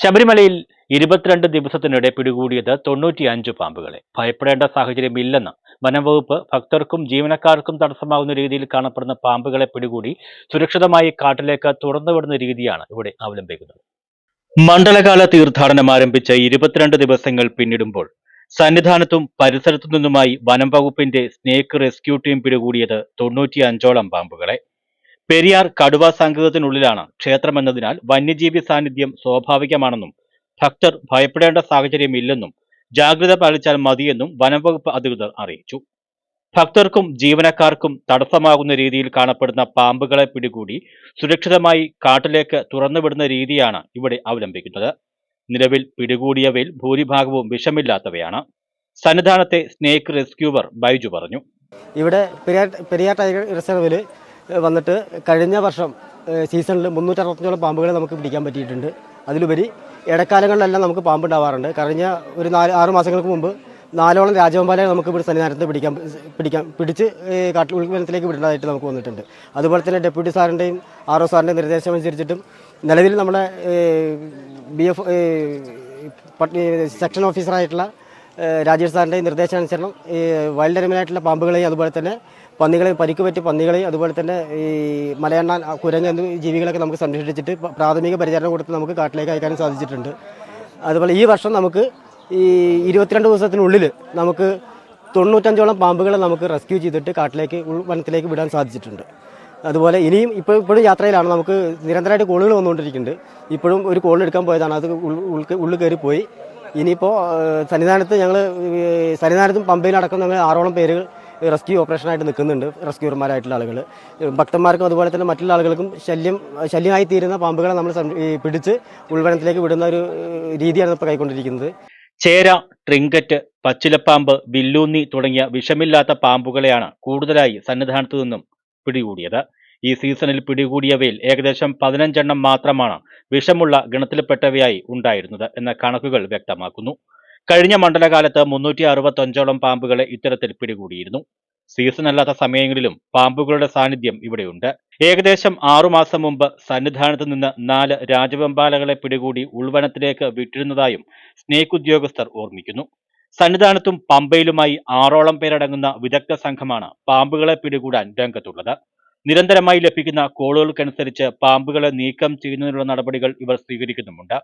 ശബരിമലയിൽ 22 ദിവസത്തിനിടെ പിടികൂടിയത് 95 പാമ്പുകളെ. ഭയപ്പെടേണ്ട സാഹചര്യമില്ലെന്ന് വനംവകുപ്പ്. ഭക്തർക്കും ജീവനക്കാർക്കും തടസ്സമാകുന്ന രീതിയിൽ കാണപ്പെടുന്ന പാമ്പുകളെ പിടികൂടി സുരക്ഷിതമായി കാട്ടിലേക്ക് തുറന്നുവിടുന്ന രീതിയാണ് ഇവിടെ അവലംബിക്കുന്നത്. മണ്ഡലകാല തീർത്ഥാടനം ആരംഭിച്ച 22 ദിവസങ്ങൾ പിന്നിടുമ്പോൾ സന്നിധാനത്തും പരിസരത്തു നിന്നുമായി വനംവകുപ്പിന്റെ സ്നേക്ക് റെസ്ക്യൂ ടീം പിടികൂടിയത് 95ഓളം പാമ്പുകളെ. പെരിയാർ കടുവ സങ്കേതത്തിനുള്ളിലാണ് ക്ഷേത്രമെന്നതിനാൽ വന്യജീവി സാന്നിധ്യം സ്വാഭാവികമാണെന്നും ഭക്തർ ഭയപ്പെടേണ്ട സാഹചര്യമില്ലെന്നും ജാഗ്രത പാലിച്ചാൽ മതിയെന്നും വനംവകുപ്പ് അധികൃതർ അറിയിച്ചു. ഭക്തർക്കും ജീവനക്കാർക്കും തടസ്സമാകുന്ന രീതിയിൽ കാണപ്പെടുന്ന പാമ്പുകളെ പിടികൂടി സുരക്ഷിതമായി കാട്ടിലേക്ക് തുറന്നുവിടുന്ന രീതിയാണ് ഇവിടെ അവലംബിക്കുന്നത്. നിലവിൽ പിടികൂടിയവയിൽ ഭൂരിഭാഗവും വിഷമില്ലാത്തവയാണ്. സന്നിധാനത്തെ സ്നേക്ക് റെസ്ക്യൂവർ ബൈജു പറഞ്ഞു. ഇവിടെ പെരിയാർ ടൈഗർ റിസർവിൽ വന്നിട്ട് കഴിഞ്ഞ വർഷം സീസണിൽ 365ഓളം പാമ്പുകളെ നമുക്ക് പിടിക്കാൻ പറ്റിയിട്ടുണ്ട്. അതിലുപരി ഇടക്കാലങ്ങളിലെല്ലാം നമുക്ക് പാമ്പുണ്ടാവാറുണ്ട്. കഴിഞ്ഞ ഒരു 6 മാസങ്ങൾക്ക് മുമ്പ് 4ഓളം രാജവെമ്പാലയെ നമുക്ക് ഇവിടെ സന്നിധാനത്ത് പിടിച്ച് കാട്ടിൽ ഉൾവനത്തിലേക്ക് വിടേണ്ടതായിട്ട് നമുക്ക് വന്നിട്ടുണ്ട്. അതുപോലെ തന്നെ ഡെപ്യൂട്ടി സാറിൻ്റെയും RO സാറിൻ്റെയും നിർദ്ദേശം അനുസരിച്ചിട്ടും നിലവിൽ നമ്മുടെ BF സെക്ഷൻ ഓഫീസറായിട്ടുള്ള രാജേഷ് സാറിൻ്റെ നിർദ്ദേശാനുസരണം ഈ വൈൽഡ് അനിമലായിട്ടുള്ള പാമ്പുകളെയും അതുപോലെ തന്നെ പന്നികളെയും പരിക്കുപറ്റി പന്നികളെയും അതുപോലെ തന്നെ ഈ മലയണ്ണാൻ കുരങ്ങ് എന്നീ ജീവികളൊക്കെ നമുക്ക് സംരക്ഷിച്ചിട്ട് പ്രാഥമിക പരിചരണം കൊടുത്ത് നമുക്ക് കാട്ടിലേക്ക് അയക്കാനും സാധിച്ചിട്ടുണ്ട്. അതുപോലെ ഈ വർഷം നമുക്ക് ഈ 22 ദിവസത്തിനുള്ളിൽ നമുക്ക് 95ഓളം പാമ്പുകളെ നമുക്ക് റെസ്ക്യൂ ചെയ്തിട്ട് കാട്ടിലേക്ക് വനത്തിലേക്ക് വിടാൻ സാധിച്ചിട്ടുണ്ട്. അതുപോലെ ഇനിയും ഇപ്പോഴും യാത്രയിലാണ്. നമുക്ക് നിരന്തരമായിട്ട് കോളുകൾ വന്നുകൊണ്ടിരിക്കുന്നുണ്ട്. ഇപ്പോഴും ഒരു കോൾ എടുക്കാൻ പോയതാണ്, അത് ഉള്ളിൽ കയറി പോയി. ഇനിയിപ്പോൾ സന്നിധാനത്തും പമ്പയിലടക്കം ഞങ്ങൾ 6ഓളം പേര് റെസ്ക്യൂ ഓപ്പറേഷനായിട്ട് നിൽക്കുന്നുണ്ട്. റെസ്ക്യൂർമാരായിട്ടുള്ള ആളുകൾ ഭക്തന്മാർക്കും അതുപോലെ തന്നെ മറ്റുള്ള ആളുകൾക്കും ശല്യമായി തീരുന്ന പാമ്പുകളെ നമ്മൾ പിടിച്ച് ഉൾവനത്തിലേക്ക് വിടുന്ന ഒരു രീതിയാണ് ഇപ്പോൾ കൈക്കൊണ്ടിരിക്കുന്നത്. ചേര, ട്രിങ്കറ്റ്, പച്ചിലപ്പാമ്പ്, വില്ലൂന്നി തുടങ്ങിയ വിഷമില്ലാത്ത പാമ്പുകളെയാണ് കൂടുതലായി സന്നിധാനത്തു നിന്നും പിടികൂടിയത്. ഈ സീസണിൽ പിടികൂടിയവയിൽ ഏകദേശം 15 എണ്ണം മാത്രമാണ് വിഷമുള്ള ഗണത്തിൽപ്പെട്ടവയായി ഉണ്ടായിരുന്നത് എന്ന കണക്കുകൾ വ്യക്തമാക്കുന്നു. കഴിഞ്ഞ മണ്ഡലകാലത്ത് 365ഓളം പാമ്പുകളെ ഇത്തരത്തിൽ പിടികൂടിയിരുന്നു. സീസൺ അല്ലാത്ത സമയങ്ങളിലും പാമ്പുകളുടെ സാന്നിധ്യം ഇവിടെയുണ്ട്. ഏകദേശം 6 മാസം മുമ്പ് സന്നിധാനത്ത് നിന്ന് 4 രാജവെമ്പാലകളെ പിടികൂടി ഉൾവനത്തിലേക്ക് വിട്ടിരുന്നതായും സ്നേക്ക് ഉദ്യോഗസ്ഥർ ഓർമ്മിക്കുന്നു. സന്നിധാനത്തും പമ്പയിലുമായി 6ഓളം പേരടങ്ങുന്ന വിദഗ്ധ സംഘമാണ് പാമ്പുകളെ പിടികൂടാൻ രംഗത്തുള്ളത്. നിരന്തരമായി ലഭിക്കുന്ന കോളുകൾക്കനുസരിച്ച് പാമ്പുകളെ നീക്കം ചെയ്യുന്നതിനുള്ള നടപടികൾ ഇവർ സ്വീകരിക്കുന്നുമുണ്ട്.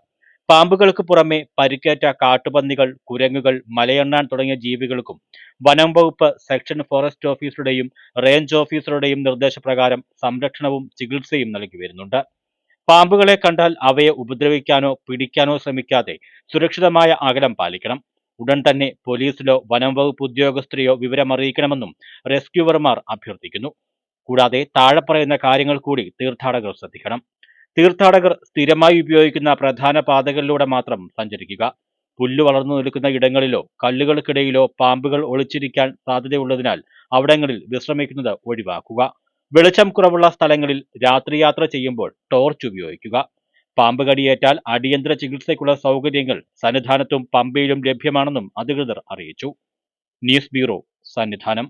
പാമ്പുകൾക്ക് പുറമെ പരിക്കേറ്റ കാട്ടുപന്നികൾ, കുരങ്ങുകൾ, മലയണ്ണാൻ തുടങ്ങിയ ജീവികൾക്കും വനം വകുപ്പ് സെക്ഷൻ ഫോറസ്റ്റ് ഓഫീസറുടെയും റേഞ്ച് ഓഫീസറുടെയും നിർദ്ദേശപ്രകാരം സംരക്ഷണവും ചികിത്സയും നൽകി വരുന്നുണ്ട്. പാമ്പുകളെ കണ്ടാൽ അവയെ ഉപദ്രവിക്കാനോ പിടിക്കാനോ ശ്രമിക്കാതെ സുരക്ഷിതമായ അകലം പാലിക്കണം. ഉടൻ തന്നെ പോലീസിലോ വനം വകുപ്പ് ഉദ്യോഗസ്ഥരെയോ വിവരമറിയിക്കണമെന്നും റെസ്ക്യൂവർമാർ അഭ്യർത്ഥിക്കുന്നു. കൂടാതെ താഴെ പറയുന്ന കാര്യങ്ങൾ കൂടി തീർത്ഥാടകർ ശ്രദ്ധിക്കണം. തീർത്ഥാടകർ സ്ഥിരമായി ഉപയോഗിക്കുന്ന പ്രധാന പാതകളിലൂടെ മാത്രം സഞ്ചരിക്കുക. പുല്ല് വളർന്നു നിൽക്കുന്ന ഇടങ്ങളിലോ കല്ലുകൾക്കിടയിലോ പാമ്പുകൾ ഒളിച്ചിരിക്കാൻ സാധ്യതയുള്ളതിനാൽ അവിടങ്ങളിൽ വിശ്രമിക്കുന്നത് ഒഴിവാക്കുക. വെളിച്ചം കുറവുള്ള സ്ഥലങ്ങളിൽ രാത്രിയാത്ര ചെയ്യുമ്പോൾ ടോർച്ച് ഉപയോഗിക്കുക. പാമ്പ് കടിയേറ്റാൽ അടിയന്തര ചികിത്സയ്ക്കുള്ള സൗകര്യങ്ങൾ സന്നിധാനത്തും പമ്പയിലും ലഭ്യമാണെന്നും അധികൃതർ അറിയിച്ചു. News bureau, Sannidhanam.